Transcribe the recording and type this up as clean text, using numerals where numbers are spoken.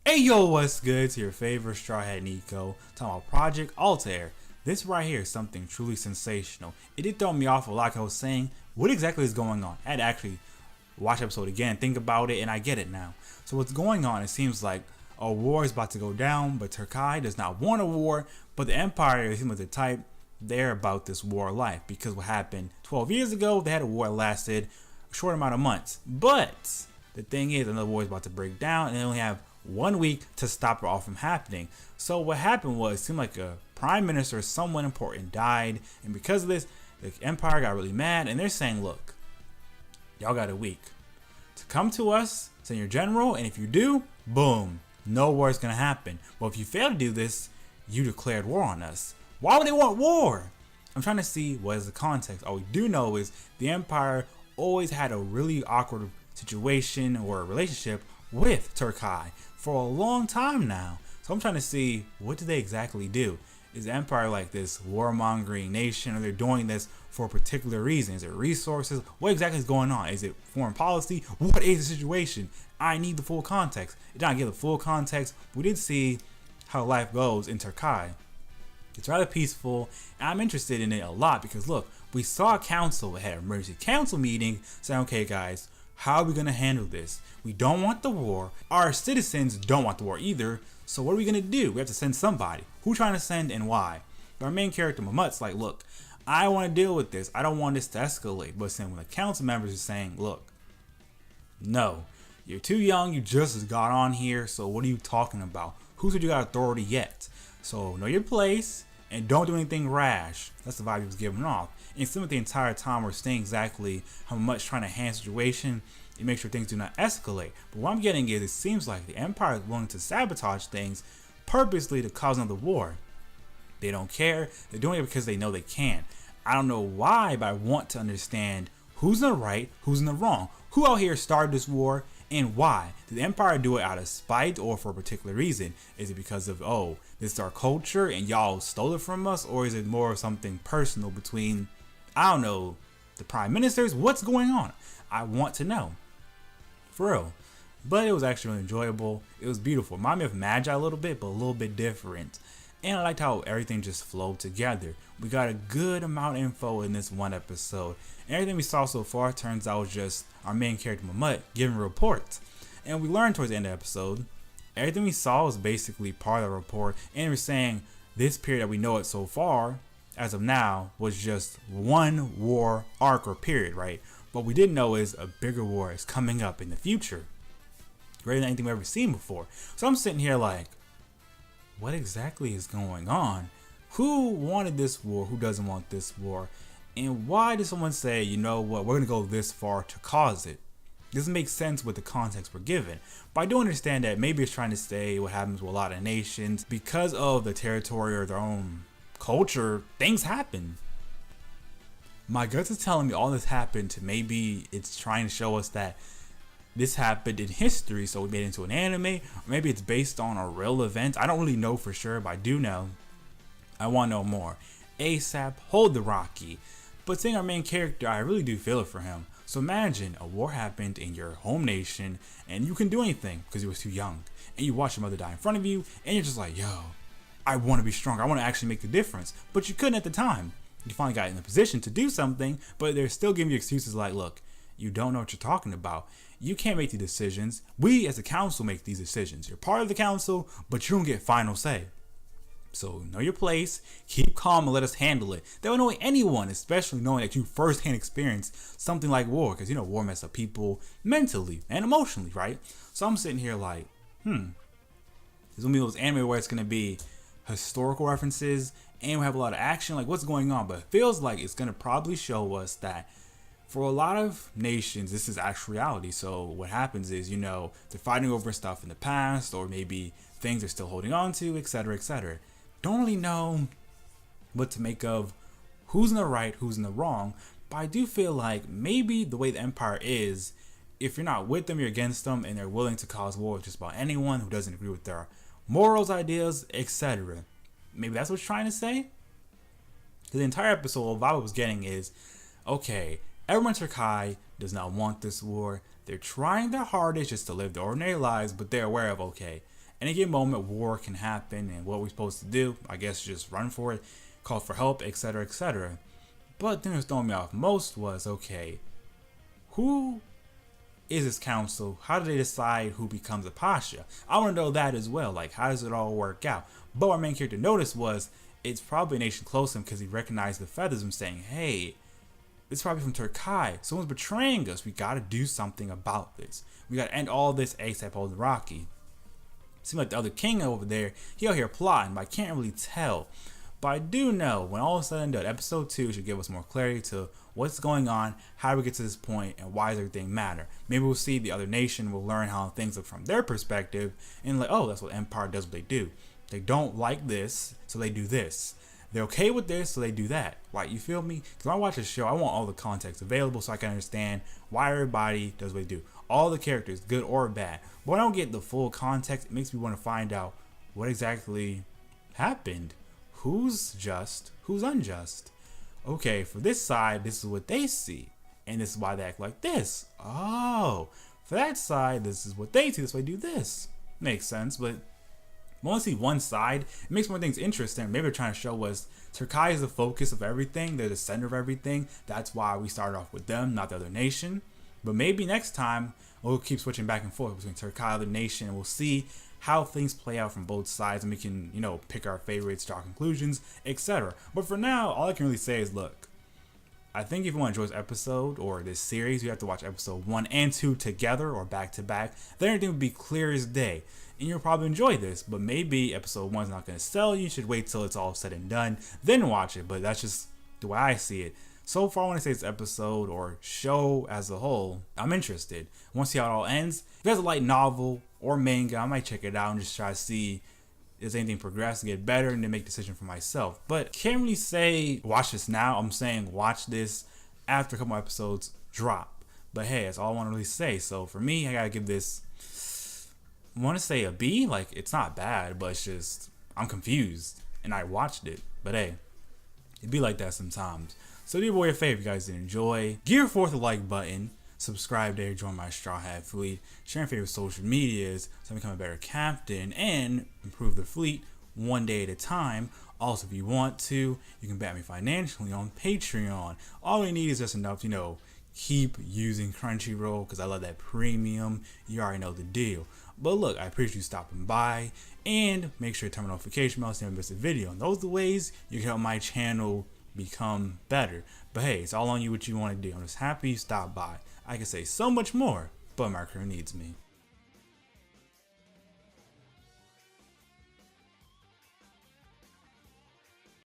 Hey yo, what's good? To your favorite Straw Hat Nico, talking about Project Altair. This right here is something truly sensational. It did throw me off, like I was saying, what exactly is going on? I had to actually watch the episode again, think about it, and I get it now. So what's going on, it seems like a war is about to go down, but Turkai does not want a war, but the Empire seems like the type, they're about this war life. Because what happened 12 years ago, they had a war that lasted a short amount of months. But the thing is, another war is about to break down, and they only have 1 week to stop it all from happening. So what happened was, it seemed like a prime minister or someone important died, and because of this, the Empire got really mad, and they're saying, look, y'all got a week to come to us, send your general, and if you do, boom, no war is gonna happen. Well, if you fail to do this, you declared war on us. Why would they want war? I'm trying to see what is the context. All we do know is the Empire always had a really awkward situation or a relationship with Turkai for a long time now. So I'm trying to see, what do they exactly do? Is the Empire like this warmongering nation, or they're doing this for a particular reason? Is it resources? What exactly is going on? Is it foreign policy? What is the situation? I need the full context. It did not give the full context. We did see how life goes in Turkai. It's rather peaceful, and I'm interested in it a lot because look, we saw a council that had an emergency council meeting saying, okay guys, how are we going to handle this? We don't want the war. Our citizens don't want the war either. So what are we going to do? We have to send somebody. Who trying to send and why? But our main character, Mamut's like, look, I want to deal with this. I don't want this to escalate. But then when the council members are saying, look, no, you're too young. You just got on here. So what are you talking about? Who said you got authority yet? So know your place and don't do anything rash. That's the vibe he was giving off. And it seemed like the entire time we're saying exactly how much trying to handle the situation and make sure things do not escalate. But what I'm getting is, it seems like the Empire is willing to sabotage things purposely to cause another war. They don't care. They're doing it because they know they can. I don't know why, but I want to understand who's in the right, who's in the wrong. Who out here started this war and why? Did the Empire do it out of spite or for a particular reason? Is it because of, oh, this is our culture and y'all stole it from us? Or is it more of something personal between, I don't know, the prime ministers? What's going on? I want to know. For real. But it was actually really enjoyable. It was beautiful. Reminded me of Magi a little bit, but a little bit different. And I liked how everything just flowed together. We got a good amount of info in this one episode. And everything we saw so far turns out was just our main character Mamut giving reports. And we learned towards the end of the episode, everything we saw was basically part of the report. And we're saying this period that we know it so far, as of now, was just one war arc or period, right? What we didn't know is a bigger war is coming up in the future. Greater than anything we've ever seen before. So I'm sitting here like, what exactly is going on? Who wanted this war? Who doesn't want this war? And why did someone say, you know what, we're going to go this far to cause it? Doesn't make sense with the context we're given. But I do understand that maybe it's trying to say what happens with a lot of nations. Because of the territory or their own culture, things happen. My guts is telling me all this happened to maybe it's trying to show us that this happened in history, so we made it into an anime, or maybe it's based on a real event. I don't really know for sure, but I do know. I want to know more. ASAP, hold the Rocky. But seeing our main character, I really do feel it for him. So imagine a war happened in your home nation, and you couldn't do anything because you was too young. And you watch your mother die in front of you, and you're just like, yo, I want to be stronger. I want to actually make a difference. But you couldn't at the time. You finally got in a position to do something, but they're still giving you excuses like, look, you don't know what you're talking about. You can't make the decisions. We as a council make these decisions. You're part of the council, but you don't get final say. So know your place, keep calm and let us handle it. That will annoy anyone, especially knowing that you firsthand experienced something like war. Because you know war messes up people mentally and emotionally, right? So I'm sitting here like, there's gonna be those anime where it's gonna be historical references and we have a lot of action, like what's going on? But it feels like it's gonna probably show us that for a lot of nations, this is actual reality. So what happens is, you know, they're fighting over stuff in the past, or maybe things they're still holding on to, etc., etc. Don't really know what to make of who's in the right, who's in the wrong. But I do feel like maybe the way the Empire is, if you're not with them, you're against them, and they're willing to cause war with just about anyone who doesn't agree with their morals, ideas, etc. Maybe that's what it's trying to say. Because the entire episode, what I was getting is, okay, everyone in Turkai does not want this war. They're trying their hardest just to live their ordinary lives, but they're aware of, okay, any given moment, war can happen, and what we're supposed to do, I guess, just run for it, call for help, etc., etc. But the thing that was throwing me off most was, okay, who is this council? How do they decide who becomes a pasha? I want to know that as well. Like, how does it all work out? But our main character noticed was it's probably a nation close to him because he recognized the feathers and saying, hey, this is probably from Turkai. Someone's betraying us. We got to do something about this. We got to end all this ASAP on the Rocky. Seems like the other king over there, he out here plotting, but I can't really tell. But I do know when all is said and done, episode 2 should give us more clarity to what's going on, how do we get to this point, and why does everything matter. Maybe we'll see the other nation, we'll learn how things look from their perspective, and like, oh, that's what Empire does what they do. They don't like this, so they do this. They're okay with this, so they do that. Like, you feel me? Because when I watch a show, I want all the context available so I can understand why everybody does what they do. All the characters, good or bad. But when I don't get the full context, it makes me want to find out what exactly happened. Who's just, who's unjust? Okay, for this side, this is what they see. And this is why they act like this. Oh, for that side, this is what they see. This is why they do this. Makes sense, but I want to see one side. It makes more things interesting. Maybe they're trying to show us Turkai is the focus of everything. They're the center of everything. That's why we started off with them, not the other nation. But maybe next time, we'll keep switching back and forth between Turkai and the nation, and we'll see how things play out from both sides, and we can, you know, pick our favorites, draw conclusions, etc. But for now, all I can really say is, look, I think if you want to enjoy this episode or this series, you have to watch episode 1 and 2 together or back to back. Then everything will be clear as day, and you'll probably enjoy this. But maybe episode 1 is not going to sell you. You should wait till it's all said and done, then watch it. But that's just the way I see it. So far, when I say this episode or show as a whole, I'm interested. I want to see how it all ends. If there's a light novel or manga, I might check it out and just try to see if anything progress and get better, and then make a decision for myself. But can't really say watch this now. I'm saying watch this after a couple episodes drop. But hey, that's all I want to really say. So for me, I gotta give this, I want to say a B. Like, it's not bad, but it's just I'm confused and I watched it. But hey, it'd be like that sometimes. So do me a favor, if you guys did enjoy, give forth the like button, subscribe there, join my Straw Hat fleet, share your favorite social medias so I become a better captain and improve the fleet one day at a time. Also, if you want to, you can back me financially on Patreon. All you need is just enough, you know, keep using Crunchyroll because I love that premium. You already know the deal. But look, I appreciate you stopping by, and make sure to turn on notification bells so you never miss a video. And those are the ways you can help my channel become better. But hey, it's all on you what you want to do. I'm just happy you stopped by. I can say so much more, but my crew needs me.